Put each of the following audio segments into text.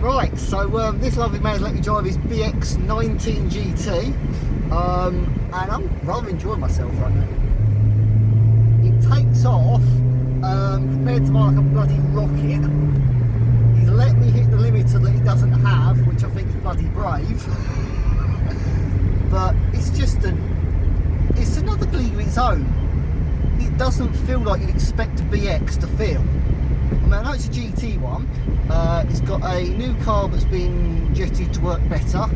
Right, so this lovely man's let me drive his BX19GT, and I'm rather enjoying myself right now. It takes off, compared to like a bloody rocket. He's let me hit the limiter that he doesn't have, which I think is bloody brave. But it's just it's another league of its own. It doesn't feel like you'd expect a BX to feel. I mean, I know it's a GT one. It's got a new carb that's been jetted to work better.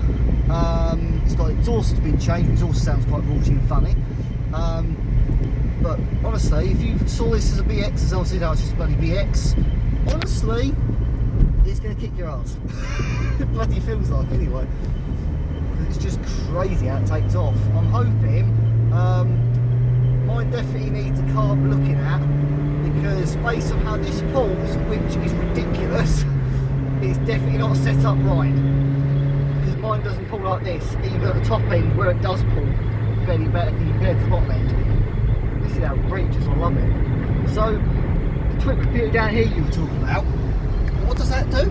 It's got exhaust that's been changed. Exhaust sounds quite raunchy and funny. But honestly, if you saw this as a BX, as I said, oh, it's just a bloody BX. Honestly, it's going to kick your ass. It bloody feels like, anyway. It's just crazy how it takes off. I'm hoping mine definitely needs a carb looking at, because based on how this pulls, which is ridiculous, it's definitely not set up right. Because mine doesn't pull like this, even at the top end where it does pull fairly better compared to the bottom end. This is outrageous, I love it. So, the trip computer down here you were talking about, what does that do?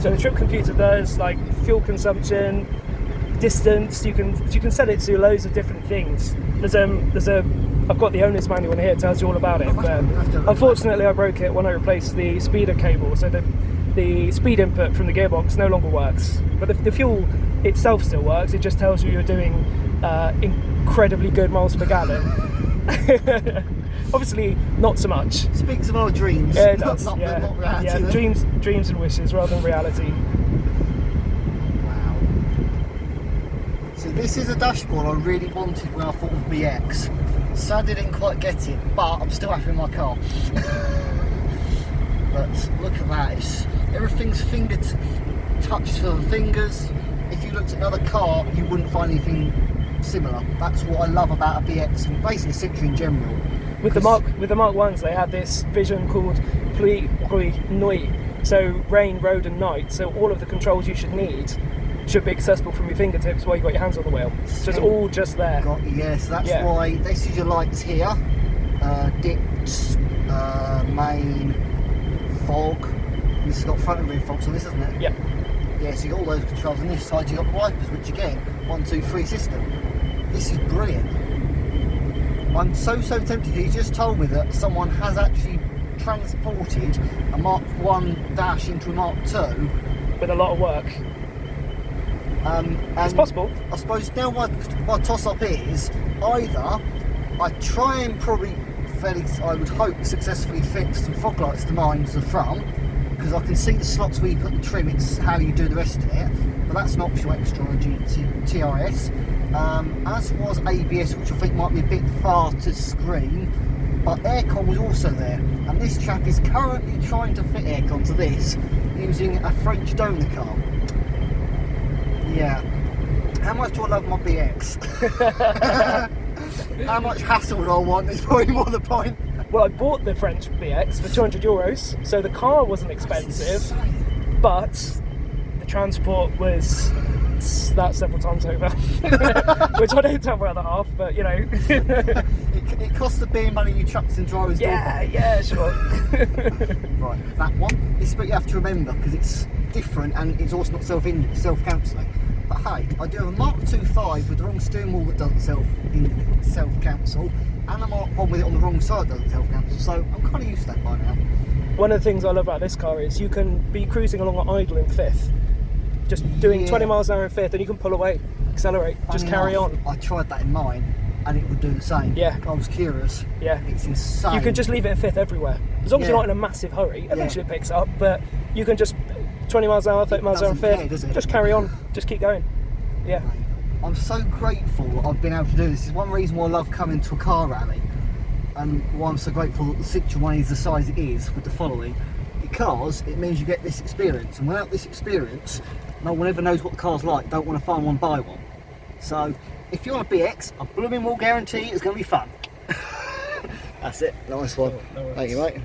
So the trip computer does like fuel consumption, distance. You can set it to loads of different things. I've got the owner's manual in here, it tells you all about it. But unfortunately, I broke it when I replaced the speeder cable, so the speed input from the gearbox no longer works. But the fuel itself still works. It just tells you you're doing incredibly good miles per gallon. Obviously, not so much. Speaks of our dreams. Yeah, it does. Not reality. Yeah, dreams and wishes rather than reality. Wow. See, this is a dashboard I really wanted when I thought of BX. Sadly, I didn't quite get it, but I'm still happy in my car. But look at that. Everything's touched for the fingers. If you looked at another car, you wouldn't find anything similar. That's what I love about a BX and basically Citroën in general. With the Mark 1s, they had this vision called pluie, nuit, so rain, road and night. So all of the controls you should need should be accessible from your fingertips while you've got your hands on the wheel. So it's all just there. Yes, that's why this is your lights here. Dips, main, fog. This has got front and rear fogs on this, hasn't it? Yeah. Yeah, so you got all those controls. On this side you got wipers, which again, 1, 2, 3 system. This is brilliant. I'm so tempted. He just told me that someone has actually transported a Mark 1 dash into a Mark 2 with a lot of work. It's possible. I suppose now my toss-up is either I try and probably I would hope successfully fit some fog lights to mine to the front, because I can see the slots where you put the trim. It's how you do the rest of it, but that's an optional extra on a TRS. As was ABS, which I think might be a bit far to screen, but aircon was also there, and this chap is currently trying to fit aircon to this using a French donor car. Yeah. How much do I love my BX? How much hassle do I want is probably more the point. Well, I bought the French BX for €200, so the car wasn't expensive, but the transport was that several times over, which I don't tell my other half, but you know. it costs the beer money you chucks and drivers. Yeah, sure. Right, that one. This is what you have to remember, because it's different and it's also not self-counselling. But hey, I do have a Mark 2.5 with the wrong steering wheel that doesn't self-counsel, and a Mark 1 with it on the wrong side that doesn't self-counsel, so I'm kind of used to that by now. One of the things I love about this car is you can be cruising along at idle in fifth, just doing 20 miles an hour in fifth, and you can pull away, accelerate, just carry on. I tried that in mine, and it would do the same. Yeah. I was curious. Yeah. It's insane. You can just leave it in fifth everywhere. As long as you're not in a massive hurry, eventually it picks up, but you can just 20 miles an hour, 30 miles an hour in fifth, just carry on, just keep going. Yeah. I'm so grateful that I've been able to do this. It's one reason why I love coming to a car rally, and why I'm so grateful that the Citroën one is the size it is with the following, because it means you get this experience, and without this experience, no one ever knows what the car's like, don't want to find one, buy one. So, if you want a BX, I blooming will guarantee it's going to be fun. That's it, nice one. No worries. Thank you, mate.